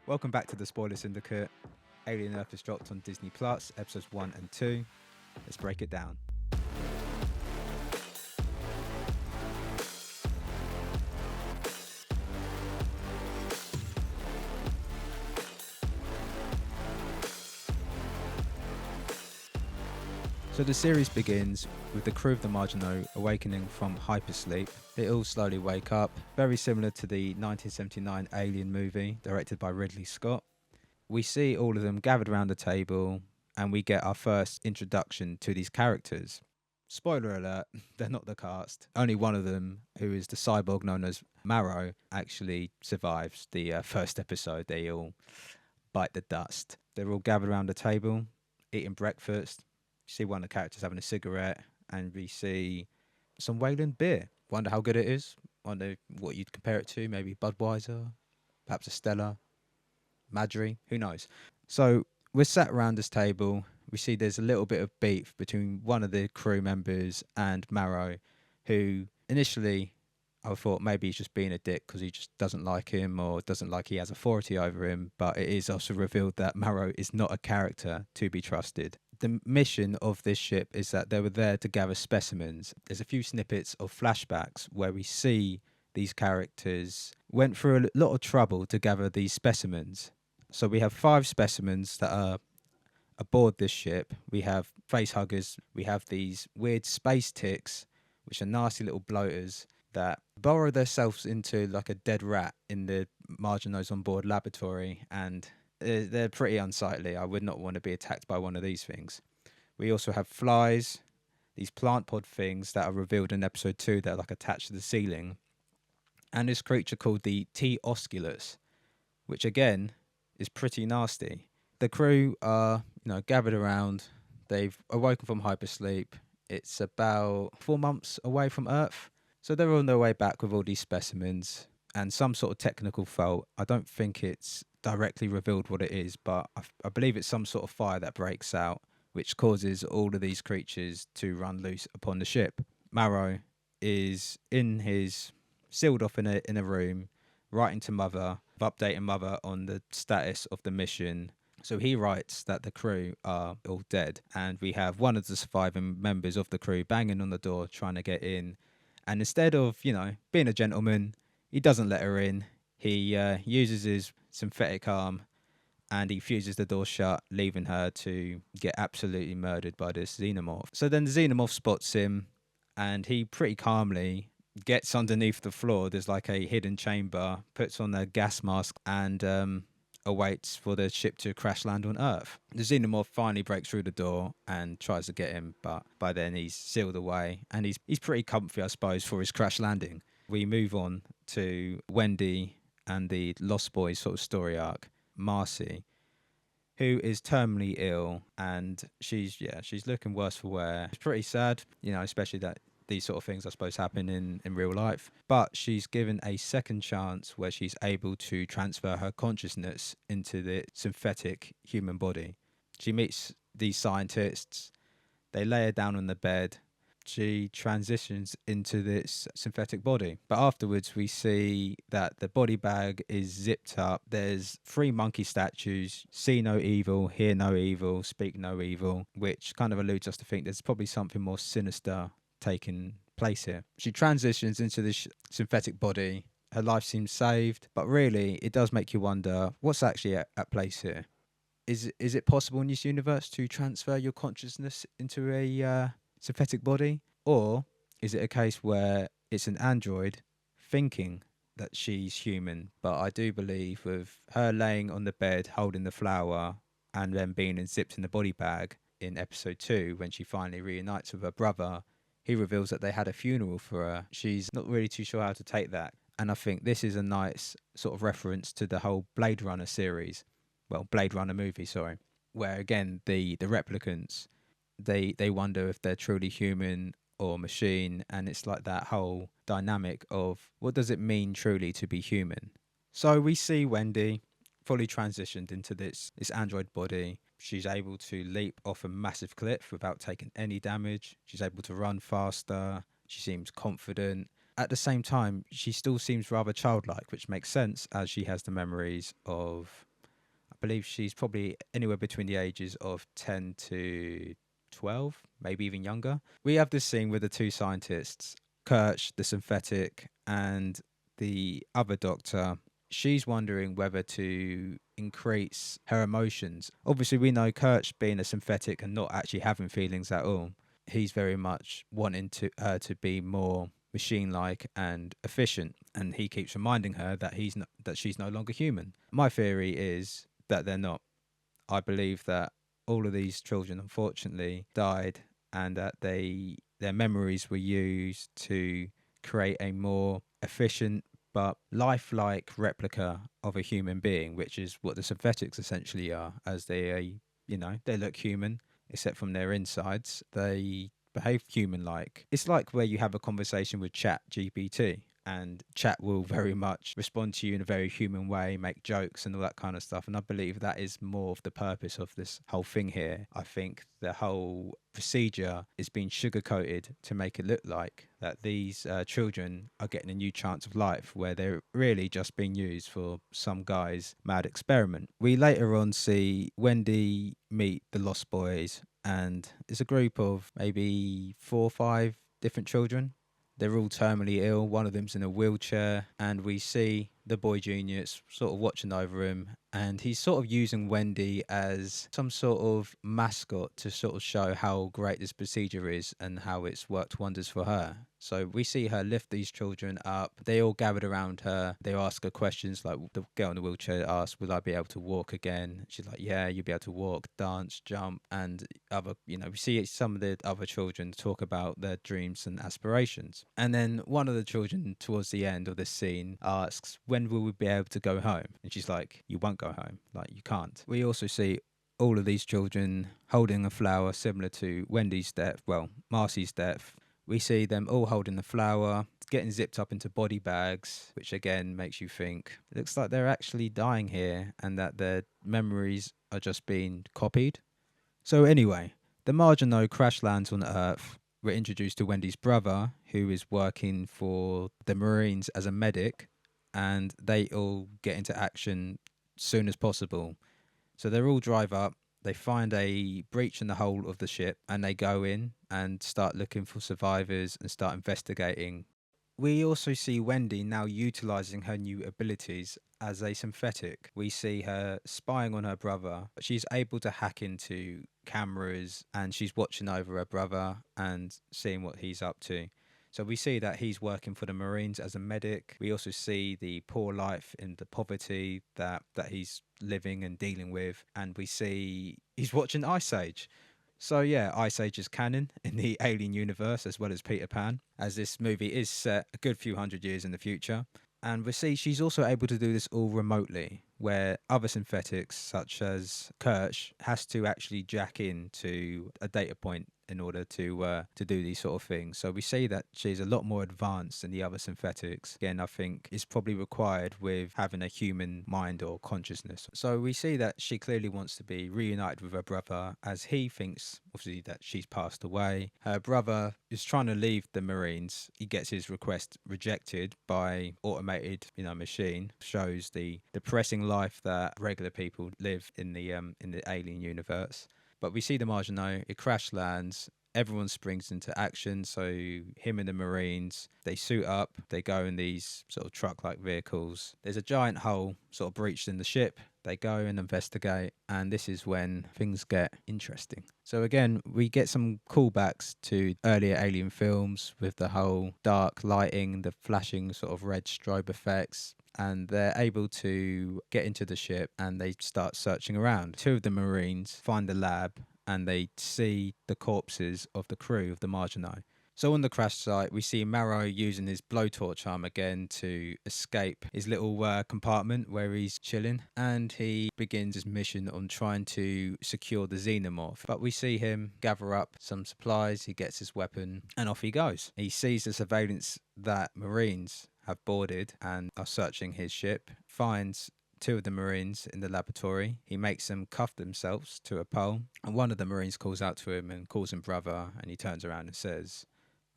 Welcome back to the Spoiler Syndicate. Alien Earth is dropped on Disney Plus, episodes 1 and 2. Let's break it down. So the series begins with the crew of the Marginaux awakening from hypersleep. They all slowly wake up, very similar to the 1979 Alien movie directed by Ridley Scott. We see all of them gathered around the table and we get our first introduction to these characters. Spoiler alert, they're not the cast. Only one of them, who is the cyborg known as Marrow, actually survives the first episode. They all bite the dust. They're all gathered around the table, eating breakfast. You see one of the characters having a cigarette, and we see some Wayland beer. Wonder how good it is. Wonder what you'd compare it to. Maybe Budweiser, perhaps a Stella, Madry, who knows? So we're sat around this table. We see there's a little bit of beef between one of the crew members and Marrow, who initially I thought maybe he's just being a dick because he just doesn't like him or doesn't like he has authority over him. But it is also revealed that Marrow is not a character to be trusted. The mission of this ship is that they were there to gather specimens. There's a few snippets of flashbacks where we see these characters went through a lot of trouble to gather these specimens. So we have 5 specimens that are aboard this ship. We have face huggers. We have these weird space ticks, which are nasty little bloaters that burrow themselves into like a dead rat in the Marginose on board laboratory, and they're pretty unsightly. I would not want to be attacked by one of these things. We also have flies, these plant pod things that are revealed in episode 2 that are like attached to the ceiling, and this creature called the T. osculus, which again is pretty nasty. The crew are, gathered around. They've awoken from hypersleep. It's about 4 months away from Earth. So they're on their way back with all these specimens and some sort of technical fault. I don't think it's directly revealed what it is, but I believe it's some sort of fire that breaks out, which causes all of these creatures to run loose upon the ship. Marrow is sealed off in a room, writing to Mother, updating Mother on the status of the mission. So he writes that the crew are all dead, and we have one of the surviving members of the crew banging on the door trying to get in. And instead of, being a gentleman, he doesn't let her in. He uses his synthetic arm and he fuses the door shut, leaving her to get absolutely murdered by this xenomorph. So then the xenomorph spots him and he pretty calmly gets underneath the floor. There's like a hidden chamber, puts on a gas mask and awaits for the ship to crash land on Earth. The xenomorph finally breaks through the door and tries to get him, but by then he's sealed away and he's pretty comfy, I suppose, for his crash landing. We move on to Wendy and the Lost Boys sort of story arc. Marcy, who is terminally ill, and she's looking worse for wear. It's pretty sad, especially that these sort of things, I suppose, happen in real life. But she's given a second chance where she's able to transfer her consciousness into the synthetic human body. She meets these scientists. They lay her down on the bed. She transitions into this synthetic body. But afterwards, we see that the body bag is zipped up. There's 3 monkey statues: see no evil, hear no evil, speak no evil, which kind of alludes us to think there's probably something more sinister taking place here. She transitions into this synthetic body. Her life seems saved, but really, it does make you wonder what's actually at place here. Is it possible in this universe to transfer your consciousness into a synthetic body? Or is it a case where it's an android thinking that she's human? But I do believe with her laying on the bed holding the flower and then being zipped in the body bag in episode 2, when she finally reunites with her brother, he reveals that they had a funeral for her. She's not really too sure how to take that. And I think this is a nice sort of reference to the whole Blade Runner series. Well, Blade Runner movie, sorry. Where again, the replicants, they wonder if they're truly human or machine, and it's like that whole dynamic of what does it mean truly to be human. So we see Wendy fully transitioned into this android body. She's able to leap off a massive cliff without taking any damage. She's able to run faster. She seems confident. At the same time, she still seems rather childlike, which makes sense as she has the memories of believe she's probably anywhere between the ages of 10 to 12, maybe even younger. We have this scene with the two scientists, Kirsch, the synthetic, and the other doctor. She's wondering whether to increase her emotions. Obviously, we know Kirsch being a synthetic and not actually having feelings at all. He's very much wanting to her to be more machine-like and efficient, and he keeps reminding her that that she's no longer human. My theory is that they're not. I believe that all of these children unfortunately died, and that their memories were used to create a more efficient but lifelike replica of a human being, which is what the synthetics essentially are, as they look human, except from their insides. They behave human like. It's like where you have a conversation with Chat GPT, and Chat will very much respond to you in a very human way, make jokes and all that kind of stuff. And I believe that is more of the purpose of this whole thing here. I think the whole procedure is being sugarcoated to make it look like that these children are getting a new chance of life, where they're really just being used for some guy's mad experiment. We later on see Wendy meet the Lost Boys, and it's a group of maybe 4 or 5 different children. They're all terminally ill. One of them's in a wheelchair, and we see the boy genius sort of watching over him, and he's sort of using Wendy as some sort of mascot to sort of show how great this procedure is and how it's worked wonders for her. So we see her lift these children up. They all gathered around her. They ask her questions, like the girl in the wheelchair asks, "Will I be able to walk again?" She's like, "Yeah, you'll be able to walk, dance, jump." And we see some of the other children talk about their dreams and aspirations. And then one of the children towards the end of this scene asks, "When will we be able to go home?" And she's like, "You won't go home. Like, you can't." We also see all of these children holding a flower similar to Wendy's death, well, Marcy's death. We see them all holding the flower, getting zipped up into body bags, which again makes you think it looks like they're actually dying here and that their memories are just being copied. So anyway, the Margino crash lands on Earth. We're introduced to Wendy's brother, who is working for the Marines as a medic, and they all get into action soon as possible. So they all drive up, they find a breach in the hull of the ship, and they go in and start looking for survivors and start investigating. We also see Wendy now utilizing her new abilities as a synthetic. We see her spying on her brother, but she's able to hack into cameras and she's watching over her brother and seeing what he's up to. So we see that he's working for the Marines as a medic. We also see the poor life and the poverty that he's living and dealing with. And we see he's watching Ice Age. So yeah, Ice Age is canon in the Alien universe as well as Peter Pan, as this movie is set a good few hundred years in the future. And we see she's also able to do this all remotely, where other synthetics, such as Kirsch, has to actually jack into a data point in order to do these sort of things. So we see that she's a lot more advanced than the other synthetics. Again, I think is probably required with having a human mind or consciousness. So we see that she clearly wants to be reunited with her brother, as he thinks obviously that she's passed away. Her brother is trying to leave the Marines. He gets his request rejected by automated machine. Shows the depressing life that regular people live in the Alien universe. But we see the Margino, it crash lands, everyone springs into action. So him and the Marines, they suit up, they go in these sort of truck-like vehicles. There's a giant hole sort of breached in the ship. They go and investigate, and this is when things get interesting. So again, we get some callbacks to earlier Alien films with the whole dark lighting, the flashing sort of red strobe effects, and they're able to get into the ship and they start searching around. Two of the Marines find the lab and they see the corpses of the crew of the Margino. So on the crash site, we see Marrow using his blowtorch arm again to escape his little compartment where he's chilling, and he begins his mission on trying to secure the xenomorph. But we see him gather up some supplies, he gets his weapon, and off he goes. He sees the surveillance that Marines have boarded and are searching his ship, finds two of the Marines in the laboratory. He makes them cuff themselves to a pole, and one of the Marines calls out to him and calls him brother, and he turns around and says,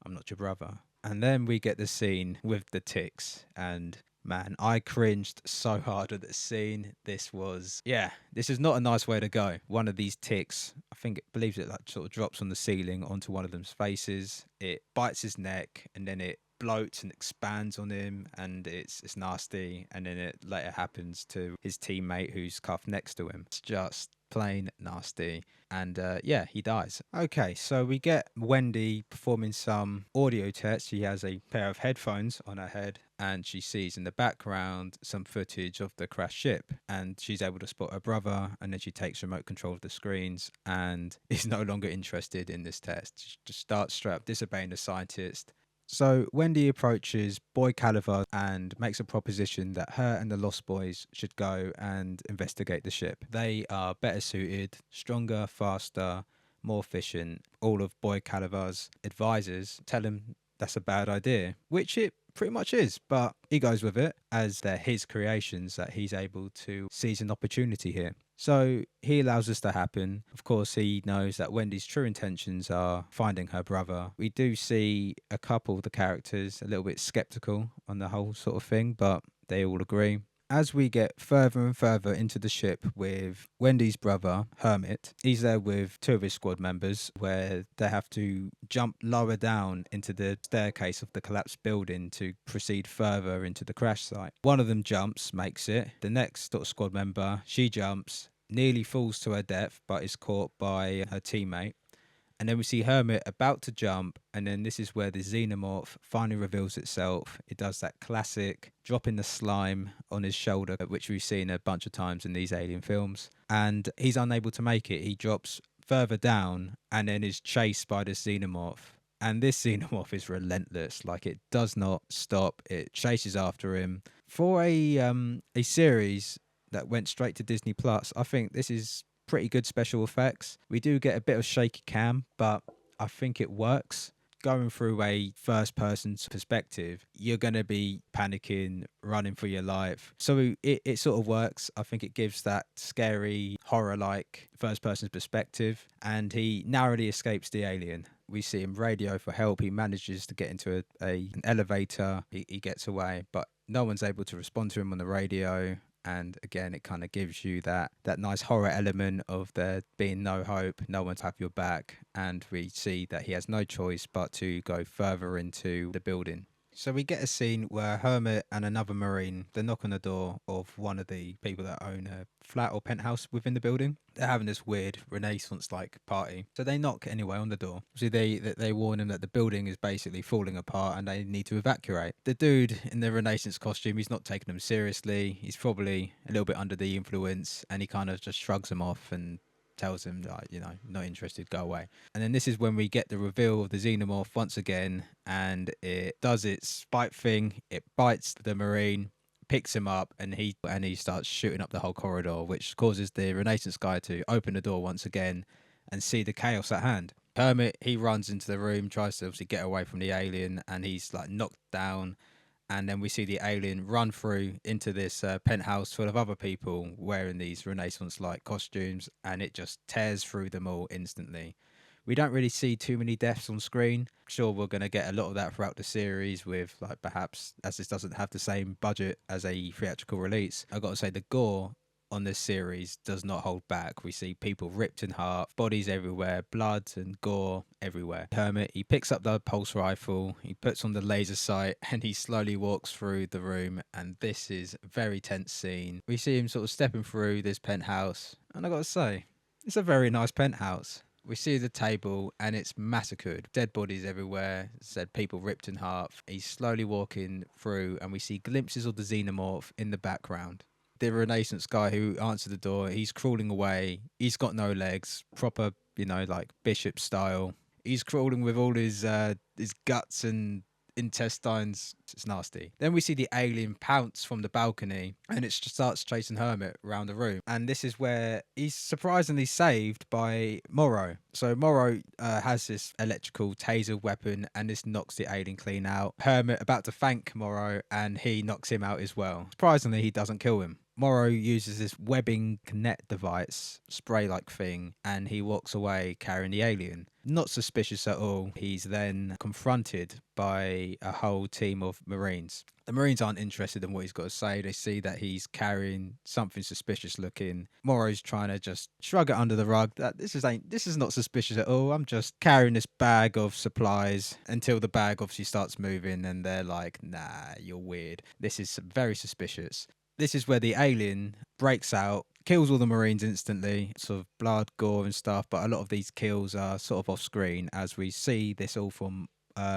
"I'm not your brother." And then we get the scene with the ticks, and Man, I cringed so hard at this scene. This is not a nice way to go. One of these ticks, I think it believes it like sort of drops on the ceiling onto one of them's faces. It bites his neck and then it bloats and expands on him, and it's nasty. And then it later happens to his teammate who's cuffed next to him. It's just plain nasty. And he dies. Okay, so we get Wendy performing some audio tests. She has a pair of headphones on her head, and she sees in the background some footage of the crashed ship, and she's able to spot her brother. And then she takes remote control of the screens and is no longer interested in this test. She just starts straight up disobeying the scientist. So Wendy approaches Boy Caliver and makes a proposition that her and the Lost Boys should go and investigate the ship. They are better suited, stronger, faster, more efficient. All of Boy Caliver's advisors tell him that's a bad idea, which it pretty much is, but he goes with it as they're his creations, that he's able to seize an opportunity here. So he allows this to happen. Of course, he knows that Wendy's true intentions are finding her brother. We do see a couple of the characters a little bit skeptical on the whole sort of thing, but they all agree. As we get further and further into the ship with Wendy's brother, Hermit, he's there with two of his squad members where they have to jump lower down into the staircase of the collapsed building to proceed further into the crash site. One of them jumps, makes it. The next sort of squad member, she jumps, nearly falls to her death, but is caught by her teammate. And then we see Hermit about to jump, and then this is where the xenomorph finally reveals itself. It does that classic dropping the slime on his shoulder, which we've seen a bunch of times in these alien films. And he's unable to make it. He drops further down and then is chased by this xenomorph. And this xenomorph is relentless. Like, it does not stop. It chases after him. For a series that went straight to Disney Plus, I think this is pretty good special effects. We do get a bit of shaky cam, but I think it works. Going through a first person's perspective, you're going to be panicking, running for your life. So it sort of works. I think it gives that scary, horror-like first person's perspective, and he narrowly escapes the alien. We see him radio for help. He manages to get into an elevator. He gets away, but no one's able to respond to him on the radio. And again, it kind of gives you that nice horror element of there being no hope, no one's have your back. And we see that he has no choice but to go further into the building. So we get a scene where Hermit and another Marine, they knock on the door of one of the people that own a flat or penthouse within the building. They're having this weird Renaissance-like party. So they knock anyway on the door. So they warn him that the building is basically falling apart and they need to evacuate. The dude in the Renaissance costume, he's not taking them seriously. He's probably a little bit under the influence, and he kind of just shrugs them off and tells him, like, not interested, go away. And then this is when we get the reveal of the xenomorph once again, and it does its spite thing. It bites the Marine, picks him up, and he starts shooting up the whole corridor, which causes the Renaissance guy to open the door once again and see the chaos at hand. Hermit, he runs into the room, tries to obviously get away from the alien, and he's like knocked down. And then we see the alien run through into this penthouse full of other people wearing these Renaissance-like costumes, and it just tears through them all instantly. We don't really see too many deaths on screen. Sure, we're going to get a lot of that throughout the series with, like, perhaps, as this doesn't have the same budget as a theatrical release, I've got to say the gore on this series does not hold back. We see people ripped in half, bodies everywhere, blood and gore everywhere. Hermit, he picks up the pulse rifle, he puts on the laser sight, and he slowly walks through the room, and this is a very tense scene. We see him sort of stepping through this penthouse, and I gotta say, it's a very nice penthouse. We see the table and it's massacred. Dead bodies everywhere. Said people ripped in half. He's slowly walking through and we see glimpses of the xenomorph in the background. The Renaissance guy who answered the door, he's crawling away. He's got no legs. Proper, like Bishop style. He's crawling with all his guts and intestines. It's nasty. Then we see the alien pounce from the balcony and it starts chasing Hermit around the room. And this is where he's surprisingly saved by Morrow. So Morrow has this electrical taser weapon and this knocks the alien clean out. Hermit about to thank Morrow and he knocks him out as well. Surprisingly, he doesn't kill him. Morrow uses this webbing net device, spray-like thing, and he walks away carrying the alien. Not suspicious at all. He's then confronted by a whole team of Marines. The Marines aren't interested in what he's got to say. They see that he's carrying something suspicious looking. Morrow's trying to just shrug it under the rug. That this is not suspicious at all. I'm just carrying this bag of supplies, until the bag obviously starts moving and they're like, nah, you're weird. This is very suspicious. This is where the alien breaks out, kills all the Marines instantly, sort of blood, gore, and stuff. But a lot of these kills are sort of off screen, as we see this all from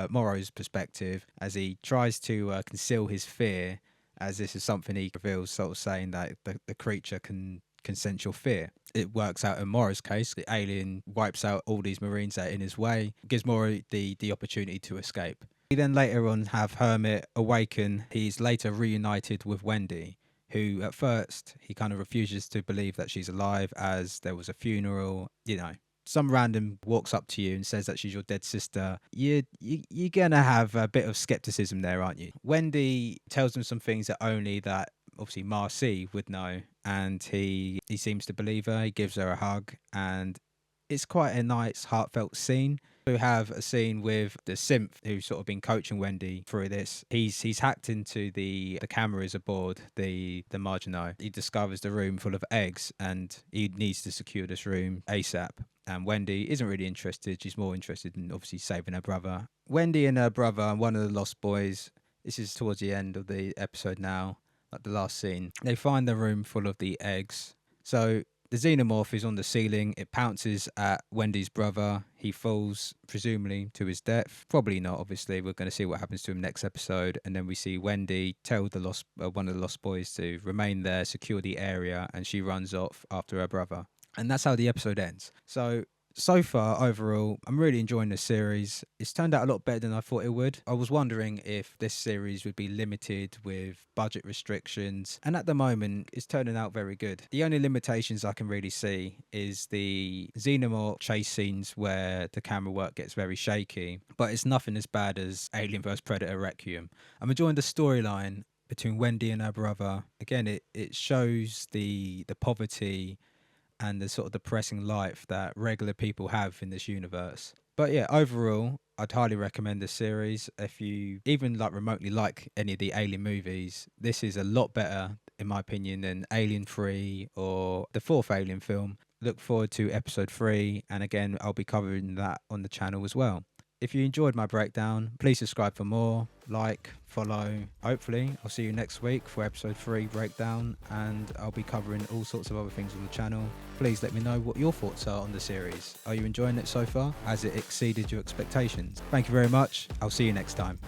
Morrow's perspective, as he tries to conceal his fear, as this is something he reveals, sort of saying that the creature can sense your fear. It works out in Morrow's case. The alien wipes out all these Marines that are in his way, gives Morrow the opportunity to escape. We then later on have Hermit awaken. He's later reunited with Wendy, who at first he kind of refuses to believe that she's alive, as there was a funeral. Some random walks up to you and says that she's your dead sister. You're gonna have a bit of skepticism there, aren't you? Wendy tells them some things that only that obviously Marcy would know, and he seems to believe her. He gives her a hug, and it's quite a nice, heartfelt scene. We have a scene with the synth who's sort of been coaching Wendy through this. He's hacked into the cameras aboard the Marginal. He discovers the room full of eggs, and he needs to secure this room ASAP. And Wendy isn't really interested. She's more interested in obviously saving her brother. Wendy and her brother and one of the Lost Boys. This is towards the end of the episode now, like the last scene. They find the room full of the eggs. So the xenomorph is on the ceiling. It pounces at Wendy's brother. He falls, presumably, to his death. Probably not, obviously. We're going to see what happens to him next episode. And then we see Wendy tell one of the Lost Boys to remain there, secure the area, and she runs off after her brother. And that's how the episode ends. So far, overall, I'm really enjoying this series. It's turned out a lot better than I thought it would. I was wondering if this series would be limited with budget restrictions, and at the moment, it's turning out very good. The only limitations I can really see is the Xenomorph chase scenes where the camera work gets very shaky, but it's nothing as bad as Alien vs Predator Requiem. I'm enjoying the storyline between Wendy and her brother. Again, it shows the poverty and the sort of depressing life that regular people have in this universe. But yeah, overall, I'd highly recommend this series. If you even remotely like any of the Alien movies, this is a lot better, in my opinion, than Alien 3 or the fourth Alien film. Look forward to episode 3, and again, I'll be covering that on the channel as well. If you enjoyed my breakdown, please subscribe for more, like, follow. Hopefully, I'll see you next week for episode 3 breakdown, and I'll be covering all sorts of other things on the channel. Please let me know what your thoughts are on the series. Are you enjoying it so far? Has it exceeded your expectations? Thank you very much. I'll see you next time.